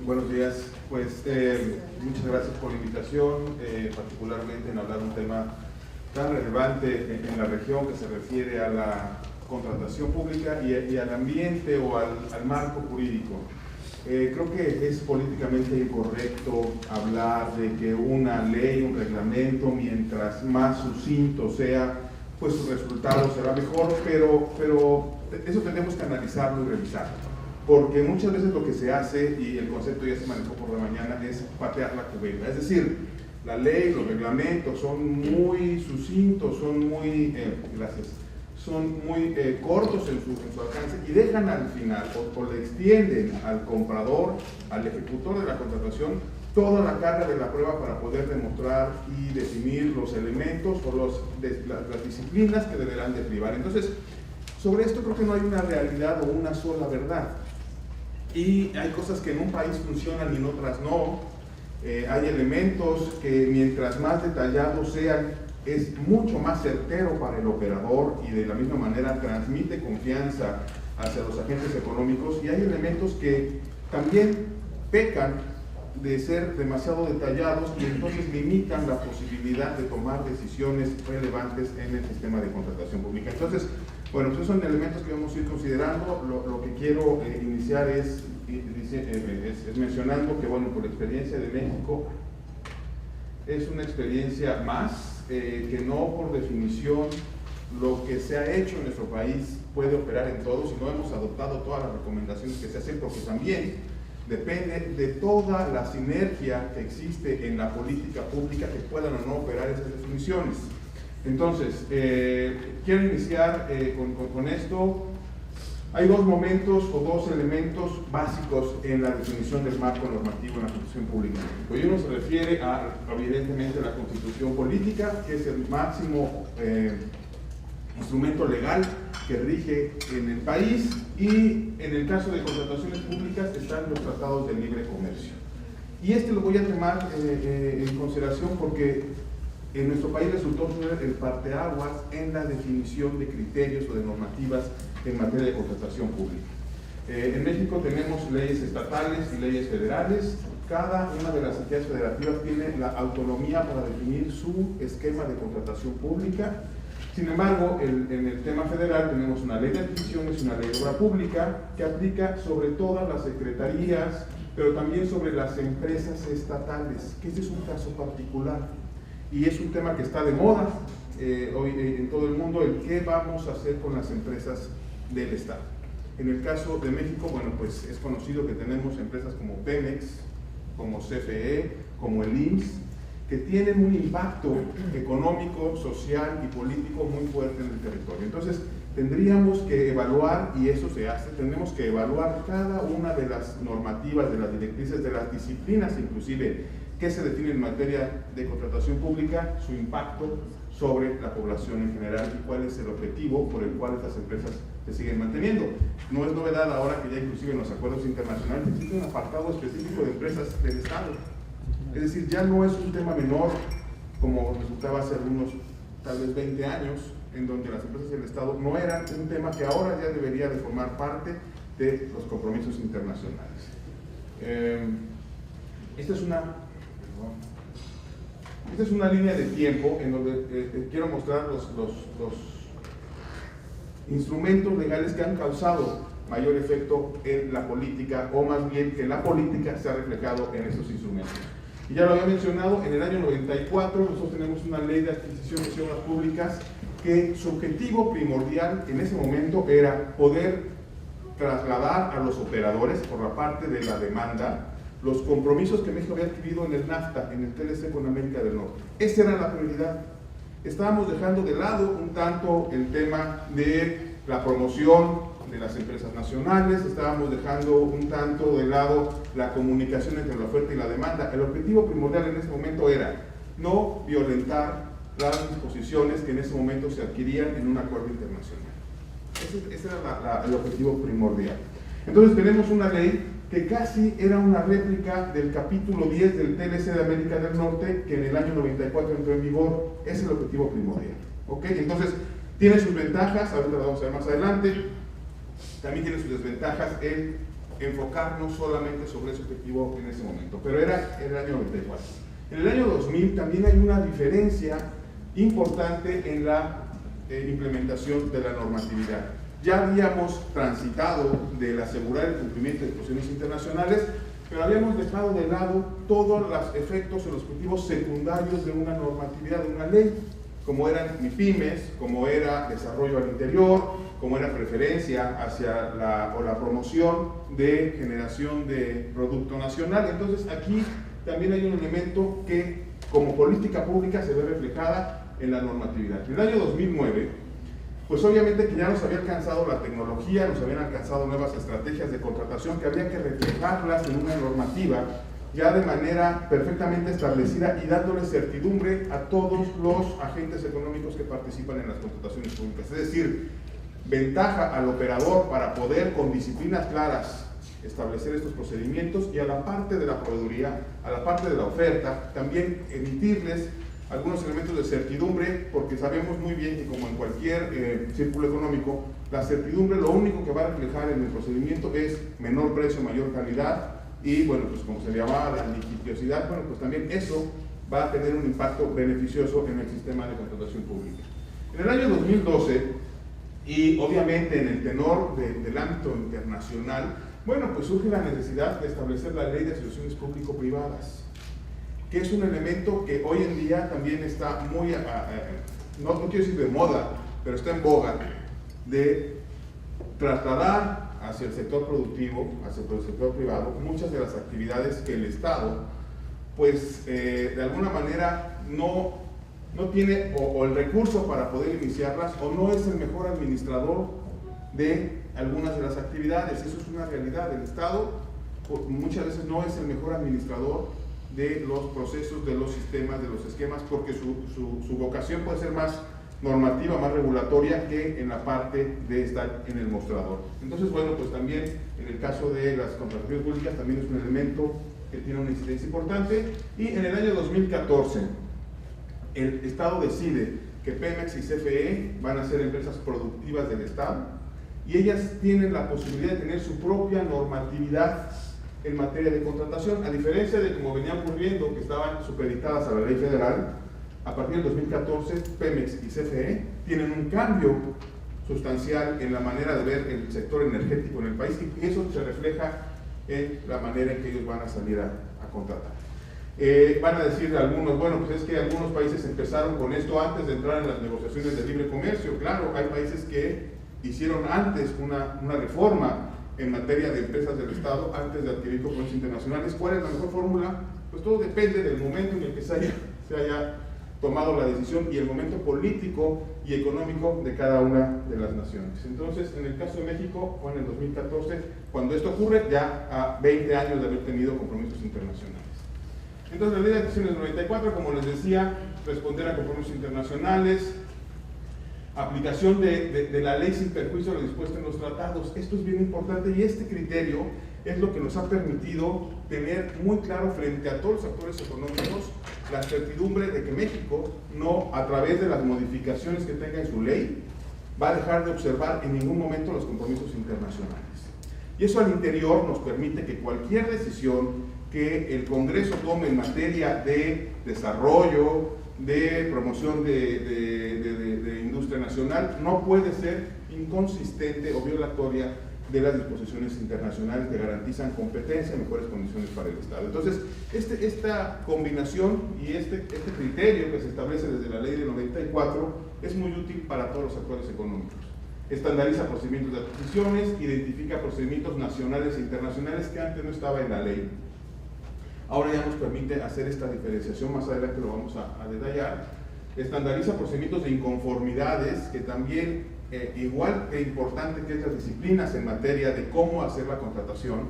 Buenos días. Pues muchas gracias por la invitación, particularmente en hablar de un tema tan relevante en la región que se refiere a la contratación pública y al ambiente o al marco jurídico. Creo que es políticamente incorrecto hablar de que una ley, un reglamento, mientras más sucinto sea, pues su resultado será mejor, pero eso tenemos que analizarlo y revisarlo. Porque muchas veces lo que se hace, y el concepto ya se manejó por la mañana, es patear la cubeta. Es decir, la ley, los reglamentos son muy sucintos, son muy, cortos en su alcance y dejan al final, o le extienden al comprador, al ejecutor de la contratación, toda la carga de la prueba para poder demostrar y definir los elementos o las disciplinas que deberán de privar. Entonces, sobre esto creo que no hay una realidad o una sola verdad. Y hay cosas que en un país funcionan y en otras no. Hay elementos que mientras más detallados sean, es mucho más certero para el operador y de la misma manera transmite confianza hacia los agentes económicos. Y hay elementos que también pecan de ser demasiado detallados y entonces limitan la posibilidad de tomar decisiones relevantes en el sistema de contratación pública. Entonces, bueno, pues esos son elementos que vamos a ir considerando. Lo que quiero iniciar es mencionando que, bueno, por la experiencia de México, es una experiencia más que no por definición lo que se ha hecho en nuestro país puede operar en todos y no hemos adoptado todas las recomendaciones que se hacen, porque también depende de toda la sinergia que existe en la política pública que puedan o no operar esas definiciones. Entonces, quiero iniciar con esto. Hay dos momentos o dos elementos básicos en la definición del marco normativo en la Constitución Pública. Pues uno se refiere evidentemente a la Constitución Política, que es el máximo instrumento legal que rige en el país, y en el caso de contrataciones públicas están los tratados de libre comercio. Y lo voy a tomar en consideración porque en nuestro país resultó ser el parteaguas en la definición de criterios o de normativas en materia de contratación pública. En México tenemos leyes estatales y leyes federales. Cada una de las entidades federativas tiene la autonomía para definir su esquema de contratación pública. Sin embargo, en el tema federal tenemos una ley de adquisiciones y una ley de obra pública que aplica sobre todas las secretarías, pero también sobre las empresas estatales, que este es un caso particular. Y es un tema que está de moda hoy en todo el mundo, el qué vamos a hacer con las empresas del Estado. En el caso de México, bueno, pues es conocido que tenemos empresas como Pemex, como CFE, como el IMSS, que tienen un impacto económico, social y político muy fuerte en el territorio. Entonces, tendríamos que evaluar, y eso se hace, tenemos que evaluar cada una de las normativas, de las directrices, de las disciplinas inclusive, que se define en materia de contratación pública, su impacto sobre la población en general y cuál es el objetivo por el cual estas empresas se siguen manteniendo. No es novedad ahora que ya inclusive en los acuerdos internacionales existe un apartado específico de empresas del Estado. Es decir, ya no es un tema menor como resultaba hace algunos, tal vez 20 años, en donde las empresas del Estado no eran un tema que ahora ya debería de formar parte de los compromisos internacionales. Esta es una línea de tiempo en donde quiero mostrar los instrumentos legales que han causado mayor efecto en la política, o más bien que la política se ha reflejado en esos instrumentos. Y ya lo había mencionado, en el año 94 nosotros tenemos una ley de adquisiciones y obras públicas que su objetivo primordial en ese momento era poder trasladar a los operadores por la parte de la demanda los compromisos que México había adquirido en el NAFTA, en el TLC con América del Norte. Esa era la prioridad. Estábamos dejando de lado un tanto el tema de la promoción de las empresas nacionales, estábamos dejando un tanto de lado la comunicación entre la oferta y la demanda. El objetivo primordial en ese momento era no violentar las disposiciones que en ese momento se adquirían en un acuerdo internacional. Ese era el objetivo primordial. Entonces tenemos una ley que casi era una réplica del capítulo 10 del TLC de América del Norte, que en el año 94 entró en vigor. Ese es el objetivo primordial. ¿Ok? Entonces, tiene sus ventajas, ahorita lo vamos a ver más adelante. También tiene sus desventajas el enfocarnos solamente sobre ese objetivo en ese momento, pero era el año 94. En el año 2000 también hay una diferencia importante en la implementación de la normatividad. Ya habíamos transitado del asegurar el cumplimiento de disposiciones internacionales, pero habíamos dejado de lado todos los efectos o los objetivos secundarios de una normatividad, de una ley, como eran MIPYMES, como era desarrollo al interior, como era preferencia hacia la promoción de generación de producto nacional. Entonces aquí también hay un elemento que como política pública se ve reflejada en la normatividad. En el año 2009, pues obviamente que ya nos había alcanzado la tecnología, nos habían alcanzado nuevas estrategias de contratación que había que reflejarlas en una normativa ya de manera perfectamente establecida y dándole certidumbre a todos los agentes económicos que participan en las contrataciones públicas. Es decir, ventaja al operador para poder con disciplinas claras establecer estos procedimientos y a la parte de la proveeduría, a la parte de la oferta, también emitirles algunos elementos de certidumbre, porque sabemos muy bien que como en cualquier círculo económico, la certidumbre lo único que va a reflejar en el procedimiento es menor precio, mayor calidad y bueno, pues como se le llamaba la litigiosidad, bueno, pues también eso va a tener un impacto beneficioso en el sistema de contratación pública. En el año 2012, y obviamente en el tenor del ámbito internacional, bueno, pues surge la necesidad de establecer la ley de asociaciones público-privadas, que es un elemento que hoy en día también está muy, no quiero decir de moda, pero está en boga, de trasladar hacia el sector productivo, hacia el sector privado, muchas de las actividades que el Estado, pues de alguna manera no tiene o el recurso para poder iniciarlas, o no es el mejor administrador de algunas de las actividades. Eso es una realidad. El Estado muchas veces no es el mejor administrador de los procesos, de los sistemas, de los esquemas, porque su vocación puede ser más normativa, más regulatoria que en la parte de estar en el mostrador. Entonces, bueno, pues también en el caso de las contrataciones públicas también es un elemento que tiene una incidencia importante. Y en el año 2014 el Estado decide que Pemex y CFE van a ser empresas productivas del Estado y ellas tienen la posibilidad de tener su propia normatividad en materia de contratación, a diferencia de como venía ocurriendo, que estaban supeditadas a la ley federal. A partir del 2014, Pemex y CFE tienen un cambio sustancial en la manera de ver el sector energético en el país y eso se refleja en la manera en que ellos van a salir a contratar. Van a decir algunos, bueno, pues es que algunos países empezaron con esto antes de entrar en las negociaciones de libre comercio. Claro, hay países que hicieron antes una reforma en materia de empresas del Estado antes de adquirir compromisos internacionales. ¿Cuál es la mejor fórmula? Pues todo depende del momento en el que se haya tomado la decisión y el momento político y económico de cada una de las naciones. Entonces, en el caso de México, fue en el 2014, cuando esto ocurre, ya a 20 años de haber tenido compromisos internacionales. Entonces, la ley de adquisiciones 94, como les decía, responder a compromisos internacionales, aplicación de la ley sin perjuicio de lo dispuesto en los tratados. Esto es bien importante y este criterio es lo que nos ha permitido tener muy claro frente a todos los actores económicos la certidumbre de que México no, a través de las modificaciones que tenga en su ley, va a dejar de observar en ningún momento los compromisos internacionales. Y eso al interior nos permite que cualquier decisión que el Congreso tome en materia de desarrollo, de promoción de industria nacional, no puede ser inconsistente o violatoria de las disposiciones internacionales que garantizan competencia y mejores condiciones para el Estado. Entonces, esta combinación y este criterio que se establece desde la ley de 94 es muy útil para todos los actores económicos. Estandariza procedimientos de adquisiciones, identifica procedimientos nacionales e internacionales que antes no estaba en la ley. Ahora ya nos permite hacer esta diferenciación, más adelante lo vamos a detallar. Estandariza procedimientos de inconformidades, que también, igual de importante que estas disciplinas en materia de cómo hacer la contratación,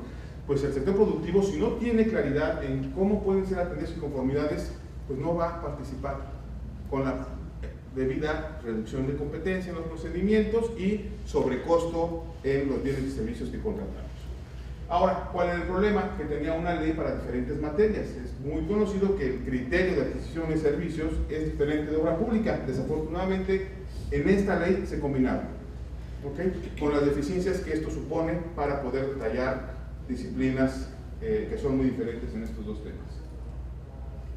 pues el sector productivo, si no tiene claridad en cómo pueden ser atendidas inconformidades, pues no va a participar con la debida reducción de competencia en los procedimientos y sobrecosto en los bienes y servicios que contratamos. Ahora, ¿cuál es el problema? Que tenía una ley para diferentes materias. Es muy conocido que el criterio de adquisición de servicios es diferente de obra pública. Desafortunadamente, en esta ley se combinaron, ¿okay?, con las deficiencias que esto supone para poder detallar disciplinas que son muy diferentes en estos dos temas.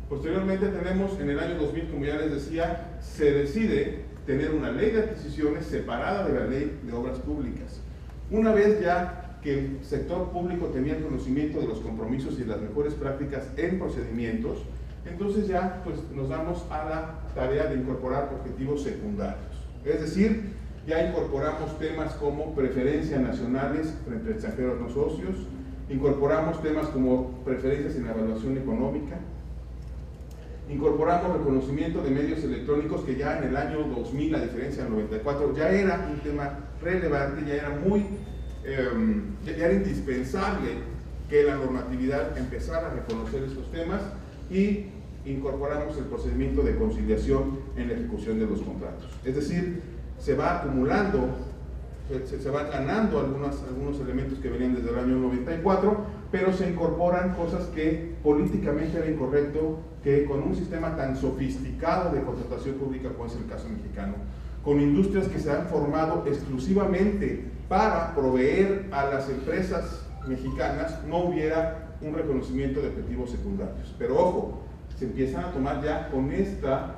Posteriormente tenemos en el año 2000, como ya les decía, se decide tener una ley de adquisiciones separada de la ley de obras públicas. Una vez ya que el sector público tenía el conocimiento de los compromisos y las mejores prácticas en procedimientos, entonces ya pues, nos damos a la tarea de incorporar objetivos secundarios. Es decir, ya incorporamos temas como preferencias nacionales frente a extranjeros no socios, incorporamos temas como preferencias en la evaluación económica, incorporamos reconocimiento de medios electrónicos que ya en el año 2000, a diferencia del 94, ya era un tema relevante, ya era ya era indispensable que la normatividad empezara a reconocer estos temas, y incorporamos el procedimiento de conciliación en la ejecución de los contratos. Es decir, se va acumulando, se van ganando algunos elementos que venían desde el año 94, pero se incorporan cosas que políticamente era incorrecto que con un sistema tan sofisticado de contratación pública como es el caso mexicano, con industrias que se han formado exclusivamente para proveer a las empresas mexicanas, no hubiera un reconocimiento de objetivos secundarios. Pero ojo, se empiezan a tomar ya con esta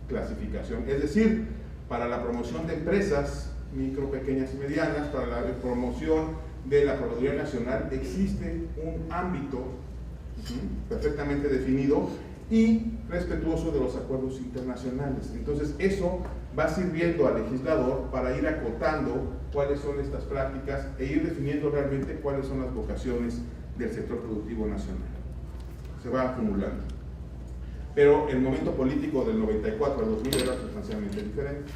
clasificación, es decir, para la promoción de empresas micro, pequeñas y medianas, para la promoción de la Procuraduría Nacional, existe un ámbito perfectamente definido y respetuoso de los acuerdos internacionales. Entonces eso va sirviendo al legislador para ir acotando cuáles son estas prácticas e ir definiendo realmente cuáles son las vocaciones del sector productivo nacional. Se va acumulando. Pero el momento político del 94 al 2000 era sustancialmente diferente.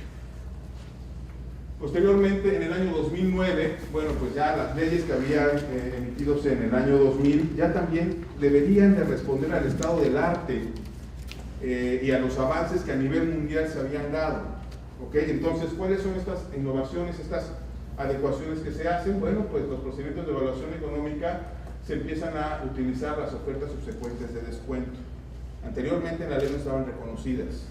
Posteriormente, en el año 2009, bueno, pues ya las leyes que habían emitidos en el año 2000 ya también deberían de responder al estado del arte y a los avances que a nivel mundial se habían dado. ¿Ok? Entonces, ¿cuáles son estas innovaciones, estas adecuaciones que se hacen? Bueno, pues los procedimientos de evaluación económica se empiezan a utilizar las ofertas subsecuentes de descuento. Anteriormente en la ley no estaban reconocidas.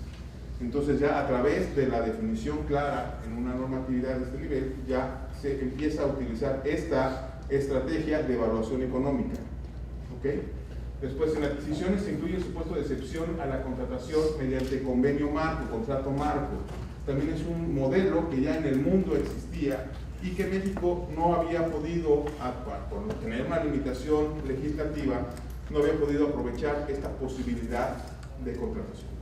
Entonces ya a través de la definición clara en una normatividad de este nivel, ya se empieza a utilizar esta estrategia de evaluación económica. ¿Okay? Después, en adquisiciones se incluye el supuesto de excepción a la contratación mediante convenio marco, contrato marco. También es un modelo que ya en el mundo existía y que México no había podido, por tener una limitación legislativa, no había podido aprovechar esta posibilidad de contratación.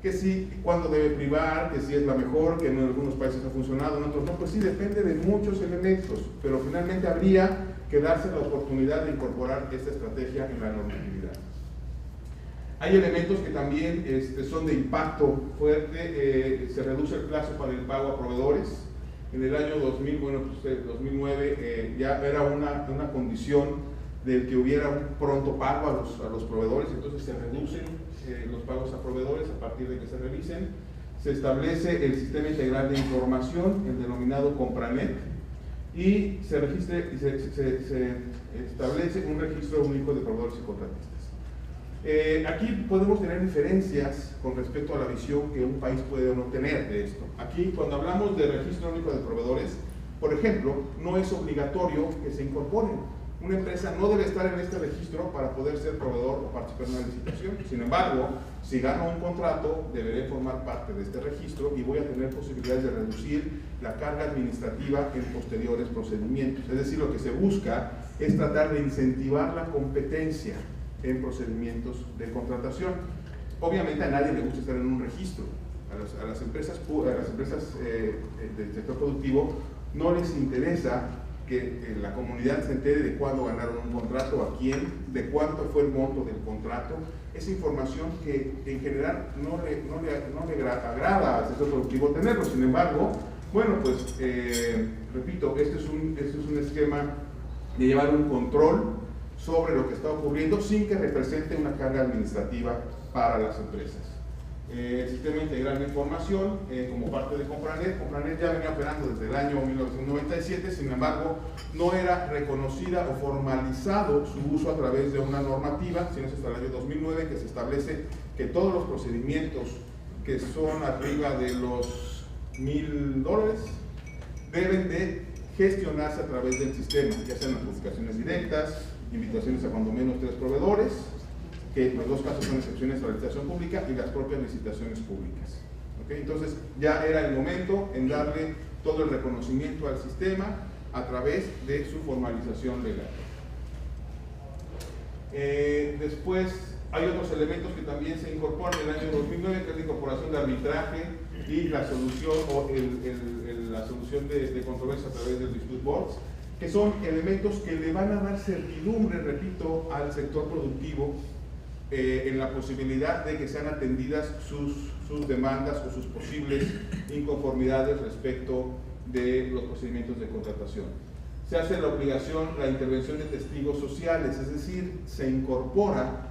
Que sí, cuándo debe privar, que sí es la mejor, que en algunos países ha funcionado, en otros no, pues sí, depende de muchos elementos, pero finalmente habría que darse la oportunidad de incorporar esta estrategia en la normatividad. Hay elementos que también son de impacto fuerte, se reduce el plazo para el pago a proveedores. En el año 2000, bueno, pues 2009 ya era una condición del que hubiera un pronto pago a los proveedores, entonces se reducen los pagos a proveedores a partir de que se revisen. Se establece el Sistema Integral de Información, el denominado Compranet, y se establece un registro único de proveedores y contratistas. Aquí podemos tener diferencias con respecto a la visión que un país puede o no tener de esto. Aquí, cuando hablamos de registro único de proveedores, por ejemplo, no es obligatorio que se incorporen. Una empresa no debe estar en este registro para poder ser proveedor o participar en una licitación. Sin embargo, si gano un contrato, deberé formar parte de este registro y voy a tener posibilidades de reducir la carga administrativa en posteriores procedimientos. Es decir, lo que se busca es tratar de incentivar la competencia en procedimientos de contratación. Obviamente a nadie le gusta estar en un registro. A las empresas del sector productivo no les interesa que la comunidad se entere de cuándo ganaron un contrato, a quién, de cuánto fue el monto del contrato. Esa información que en general no le agrada al sector productivo tenerlo. Sin embargo, bueno, pues repito, este es un esquema de llevar un control sobre lo que está ocurriendo sin que represente una carga administrativa para las empresas. El Sistema Integral de Información, como parte de Compranet. Compranet ya venía operando desde el año 1997, sin embargo, no era reconocida o formalizado su uso a través de una normativa, sino hasta el año 2009, que se establece que todos los procedimientos que son arriba de los $1,000 deben de gestionarse a través del sistema, ya sean notificaciones directas, invitaciones a cuando menos 3 proveedores, que en los dos casos son excepciones a la licitación pública, y las propias licitaciones públicas. ¿Okay? Entonces ya era el momento en darle todo el reconocimiento al sistema a través de su formalización legal. Después hay otros elementos que también se incorporan en el año 2009, que es la incorporación de arbitraje y la solución la solución de controversia a través del Dispute Boards, que son elementos que le van a dar certidumbre, repito, al sector productivo en la posibilidad de que sean atendidas sus demandas o sus posibles inconformidades respecto de los procedimientos de contratación. Se hace la obligación, la intervención de testigos sociales, es decir, se incorpora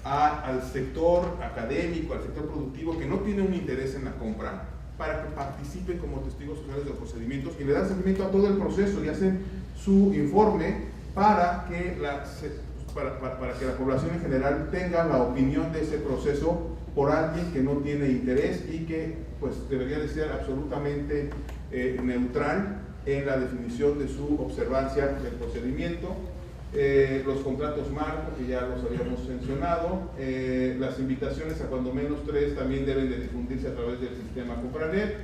al sector académico, al sector productivo que no tiene un interés en la compra, para que participen como testigos sociales de los procedimientos y le dan seguimiento a todo el proceso y hacen su informe para que la población en general tenga la opinión de ese proceso por alguien que no tiene interés y que pues debería de ser absolutamente neutral en la definición de su observancia del procedimiento. Los contratos marco, que ya los habíamos mencionado, las invitaciones a cuando menos 3 también deben de difundirse a través del sistema Compranet,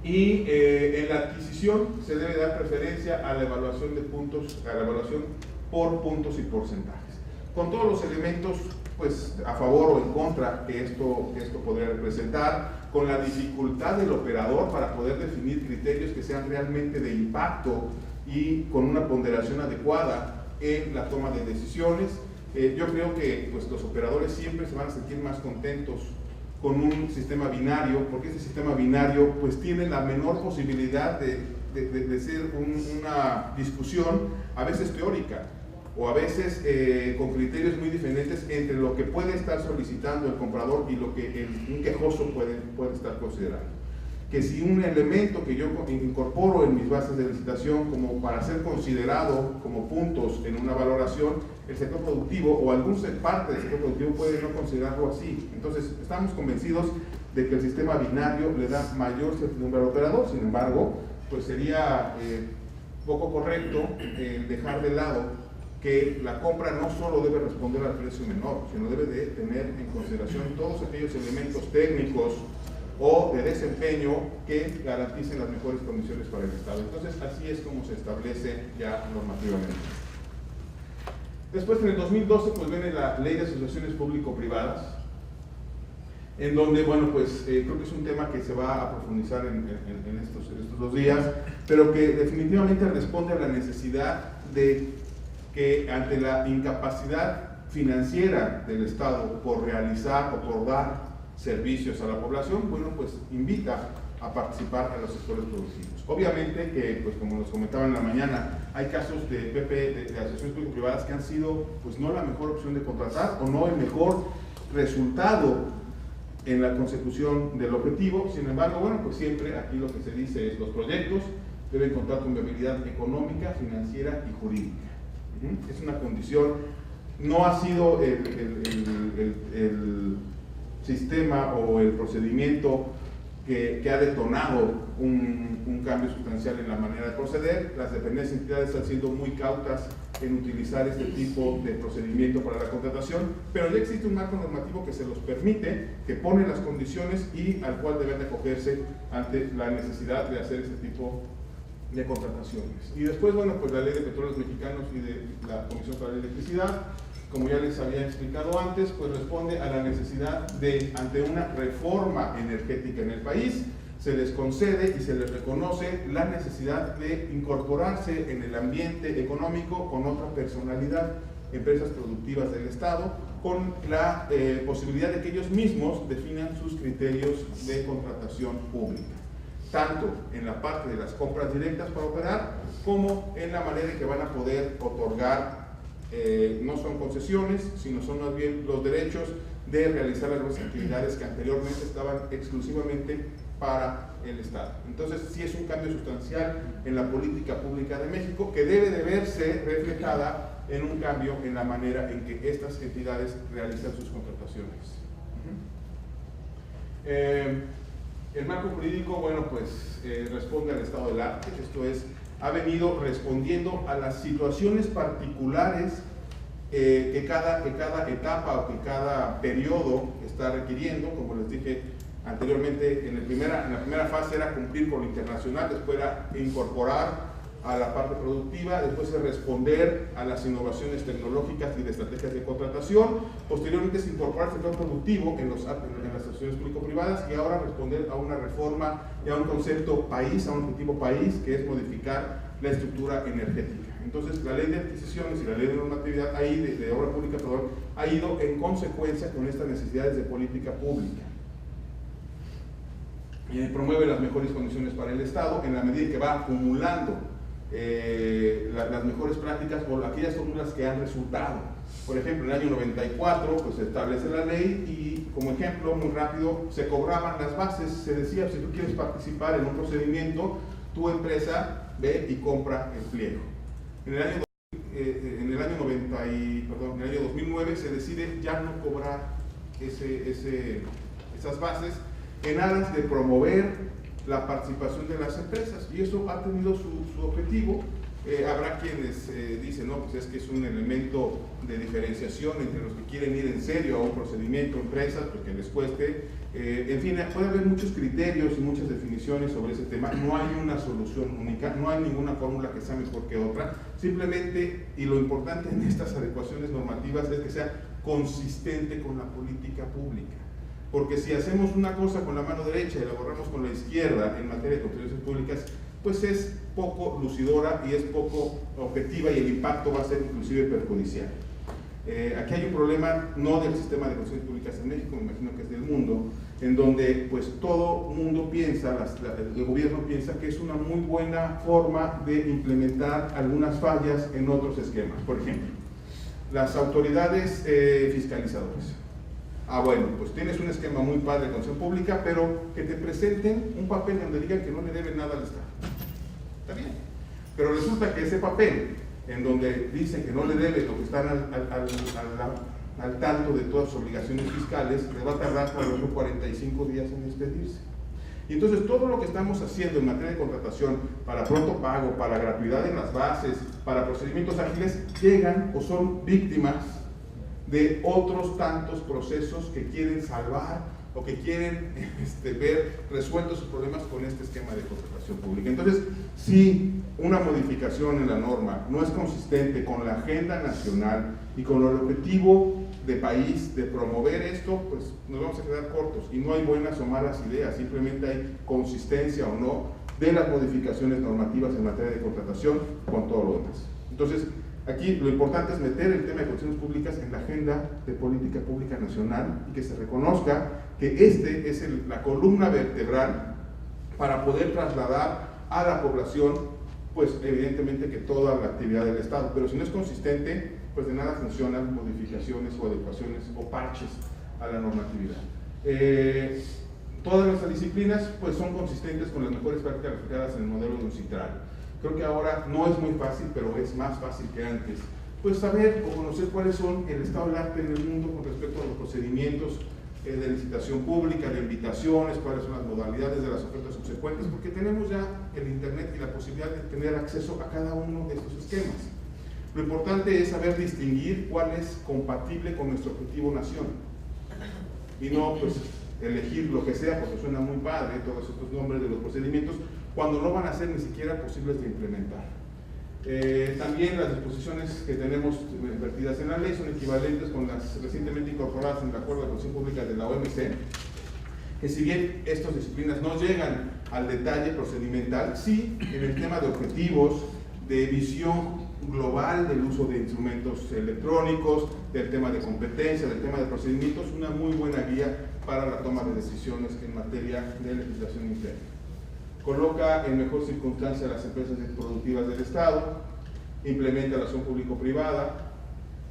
y en la adquisición se debe dar preferencia a la evaluación de puntos, a la evaluación por puntos y porcentajes, con todos los elementos pues a favor o en contra que esto podría representar, con la dificultad del operador para poder definir criterios que sean realmente de impacto y con una ponderación adecuada en la toma de decisiones. Yo creo que pues, los operadores siempre se van a sentir más contentos con un sistema binario, porque ese sistema binario pues, tiene la menor posibilidad de ser una discusión, a veces teórica, o a veces con criterios muy diferentes entre lo que puede estar solicitando el comprador y lo que un quejoso puede estar considerando. Que si un elemento que yo incorporo en mis bases de licitación como para ser considerado como puntos en una valoración, el sector productivo o alguna parte del sector productivo puede no considerarlo así. Entonces, estamos convencidos de que el sistema binario le da mayor certidumbre al operador. Sin embargo, pues sería poco correcto dejar de lado que la compra no solo debe responder al precio menor, sino debe de tener en consideración todos aquellos elementos técnicos o de desempeño que garanticen las mejores condiciones para el Estado. Entonces, así es como se establece ya normativamente. Después, en el 2012, pues viene la Ley de Asociaciones Público-Privadas, en donde, bueno, pues creo que es un tema que se va a profundizar en estos 2 días, pero que definitivamente responde a la necesidad de que ante la incapacidad financiera del Estado por realizar o por dar servicios a la población, bueno, pues invita a participar a los sectores productivos. Obviamente que, pues como nos comentaban en la mañana, hay casos de PP, de asociaciones público-privadas que han sido, pues no la mejor opción de contratar o no el mejor resultado en la consecución del objetivo. Sin embargo, bueno, pues siempre aquí lo que se dice es los proyectos deben contar con viabilidad económica, financiera y jurídica. Es una condición, no ha sido el sistema o el procedimiento que ha detonado un cambio sustancial en la manera de proceder. Las dependencias y entidades han sido muy cautas en utilizar este tipo de procedimiento para la contratación, pero ya existe un marco normativo que se los permite, que pone las condiciones y al cual deben acogerse ante la necesidad de hacer este tipo de contrataciones. Y después, bueno, pues la Ley de Petróleos Mexicanos y de la Comisión Federal de Electricidad, como ya les había explicado antes, pues responde a la necesidad de, ante una reforma energética en el país, se les concede y se les reconoce la necesidad de incorporarse en el ambiente económico con otra personalidad, empresas productivas del Estado, con la posibilidad de que ellos mismos definan sus criterios de contratación pública, tanto en la parte de las compras directas para operar, como en la manera en que van a poder otorgar, no son concesiones, sino son más bien los derechos de realizar algunas actividades que anteriormente estaban exclusivamente para el Estado. Entonces, sí es un cambio sustancial en la política pública de México, que debe de verse reflejada en un cambio en la manera en que estas entidades realizan sus contrataciones. El marco jurídico, bueno, pues responde al estado del arte, esto es, ha venido respondiendo a las situaciones particulares que cada etapa o que cada periodo está requiriendo. Como les dije anteriormente, en la primera fase era cumplir con lo internacional, después era incorporar a la parte productiva, después es responder a las innovaciones tecnológicas y de estrategias de contratación, posteriormente es incorporar el sector productivo en las asociaciones público-privadas, y ahora responder a una reforma y a un concepto país, a un objetivo país, que es modificar la estructura energética. Entonces, la ley de adquisiciones y la ley de normatividad de obra pública, ha ido en consecuencia con estas necesidades de política pública. Promueve las mejores condiciones para el Estado en la medida en que va acumulando las mejores prácticas o aquellas fórmulas que han resultado. Por ejemplo, en el año 94 pues, se establece la ley y, como ejemplo, muy rápido, se cobraban las bases. Se decía, si tú quieres participar en un procedimiento, tu empresa ve y compra el pliego. En el año 2009 se decide ya no cobrar esas bases en aras de promover la participación de las empresas, y eso ha tenido su objetivo. Habrá quienes dicen, no, pues es que es un elemento de diferenciación entre los que quieren ir en serio a un procedimiento, empresas, pues que les cueste. En fin, puede haber muchos criterios y muchas definiciones sobre ese tema. No hay una solución única, no hay ninguna fórmula que sea mejor que otra. Simplemente, y lo importante en estas adecuaciones normativas es que sea consistente con la política pública. Porque si hacemos una cosa con la mano derecha y la borramos con la izquierda en materia de contrataciones públicas, pues es poco lucidora y es poco objetiva, y el impacto va a ser inclusive perjudicial. Aquí hay un problema no del sistema de contrataciones públicas en México, me imagino que es del mundo, en donde pues todo mundo piensa, el gobierno piensa que es una muy buena forma de implementar algunas fallas en otros esquemas. Por ejemplo, las autoridades fiscalizadoras. Bueno, pues tienes un esquema muy padre de contratación pública, pero que te presenten un papel donde digan que no le deben nada al Estado. Está bien. Pero resulta que ese papel, en donde dicen que no le deben lo que están al tanto de todas sus obligaciones fiscales, les va a tardar por lo menos 45 días en expedirse. Y entonces todo lo que estamos haciendo en materia de contratación, para pronto pago, para gratuidad en las bases, para procedimientos ágiles, llegan o son víctimas de otros tantos procesos que quieren salvar o que quieren ver resueltos sus problemas con este esquema de contratación pública. Entonces, si una modificación en la norma no es consistente con la agenda nacional y con el objetivo de país de promover esto, pues nos vamos a quedar cortos, y no hay buenas o malas ideas, simplemente hay consistencia o no de las modificaciones normativas en materia de contratación con todo lo demás. Entonces, aquí lo importante es meter el tema de contrataciones públicas en la agenda de política pública nacional y que se reconozca que es la columna vertebral para poder trasladar a la población, pues evidentemente que toda la actividad del Estado, pero si no es consistente, pues de nada funcionan modificaciones o adecuaciones o parches a la normatividad. Todas nuestras disciplinas pues son consistentes con las mejores prácticas reflejadas en el modelo de UNCITRAL. Creo que ahora no es muy fácil, pero es más fácil que antes, pues saber o conocer cuáles son el estado del arte en el mundo con respecto a los procedimientos de licitación pública, de invitaciones, cuáles son las modalidades de las ofertas subsecuentes, porque tenemos ya el internet y la posibilidad de tener acceso a cada uno de estos esquemas. Lo importante es saber distinguir cuál es compatible con nuestro objetivo nación y no pues elegir lo que sea porque suena muy padre todos estos nombres de los procedimientos cuando no van a ser ni siquiera posibles de implementar. También las disposiciones que tenemos vertidas en la ley son equivalentes con las recientemente incorporadas en el Acuerdo de Contratación Pública de la OMC, que si bien estas disciplinas no llegan al detalle procedimental, sí en el tema de objetivos, de visión global del uso de instrumentos electrónicos, del tema de competencia, del tema de procedimientos, una muy buena guía para la toma de decisiones en materia de legislación interna. Coloca en mejor circunstancia a las empresas productivas del Estado, implementa la acción público-privada,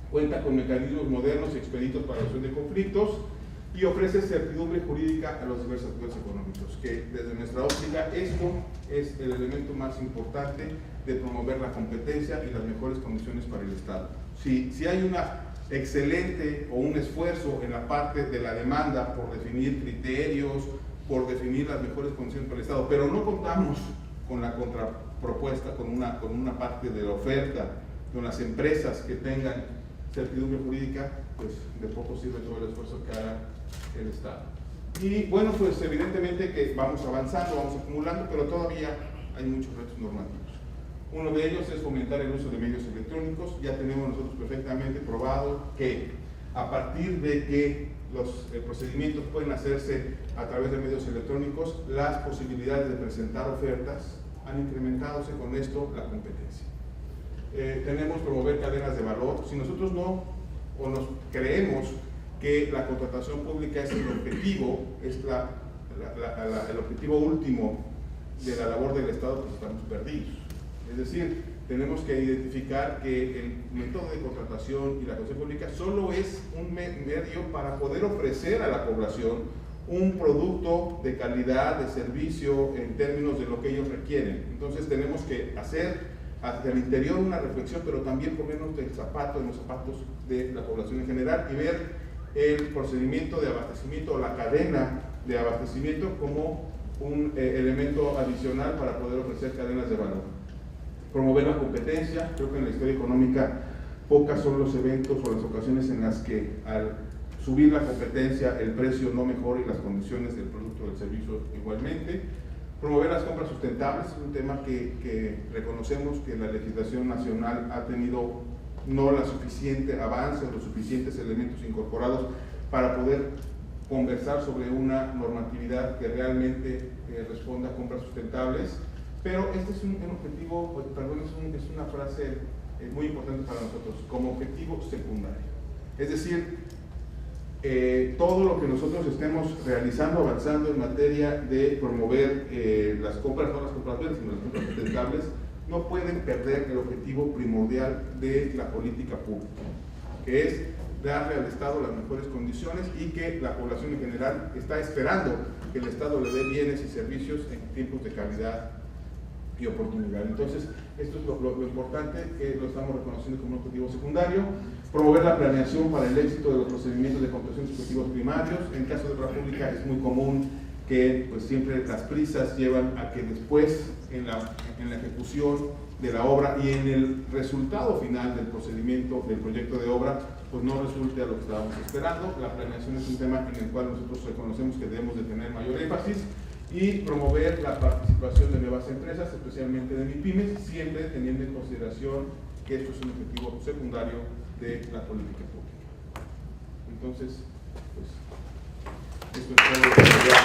cuenta con mecanismos modernos y expeditos para la resolución de conflictos y ofrece certidumbre jurídica a los diversos actores económicos, que desde nuestra óptica esto es el elemento más importante de promover la competencia y las mejores condiciones para el Estado. Si hay una excelente o un esfuerzo en la parte de la demanda por definir criterios, por definir las mejores condiciones para el Estado, pero no contamos con la contrapropuesta, con una parte de la oferta, con las empresas que tengan certidumbre jurídica, pues de poco sirve todo el esfuerzo que haga el Estado. Y bueno, pues evidentemente que vamos avanzando, vamos acumulando, pero todavía hay muchos retos normativos. Uno de ellos es fomentar el uso de medios electrónicos. Ya tenemos nosotros perfectamente probado que a partir de que los procedimientos pueden hacerse a través de medios electrónicos, las posibilidades de presentar ofertas han incrementado con esto la competencia. Tenemos que promover cadenas de valor. Si nosotros no o nos creemos que la contratación pública es el objetivo, es el objetivo último de la labor del Estado, pues estamos perdidos. Es decir, tenemos que identificar que el método de contratación y la contratación pública solo es un medio para poder ofrecer a la población un producto de calidad, de servicio, en términos de lo que ellos requieren. Entonces tenemos que hacer hacia el interior una reflexión, pero también ponernos en los zapatos de la población en general y ver el procedimiento de abastecimiento o la cadena de abastecimiento como un elemento adicional para poder ofrecer cadenas de valor. Promover la competencia. Creo que en la historia económica pocas son los eventos o las ocasiones en las que al subir la competencia el precio no mejora y las condiciones del producto o del servicio igualmente. Promover las compras sustentables es un tema que reconocemos que la legislación nacional ha tenido no la suficiente avance o los suficientes elementos incorporados para poder conversar sobre una normatividad que realmente responda a compras sustentables. Pero este es un objetivo, perdón, es una frase muy importante para nosotros, como objetivo secundario. Es decir, todo lo que nosotros estemos realizando, avanzando en materia de promover las compras, no las compras verdes, sino las compras sustentables, no pueden perder el objetivo primordial de la política pública, que es darle al Estado las mejores condiciones y que la población en general está esperando que el Estado le dé bienes y servicios en tiempos de calidad y oportunidad. Entonces, esto es lo importante, que lo estamos reconociendo como un objetivo secundario. Promover la planeación para el éxito de los procedimientos de contratación de objetivos primarios. En caso de obra pública es muy común que pues siempre las prisas llevan a que después en la ejecución de la obra y en el resultado final del procedimiento del proyecto de obra pues no resulte a lo que estábamos esperando. La planeación es un tema en el cual nosotros reconocemos que debemos de tener mayor énfasis, y promover la participación de nuevas empresas, especialmente de MIPYMES, siempre teniendo en consideración que esto es un objetivo secundario de la política pública. Entonces, pues, esto es todo lo que quería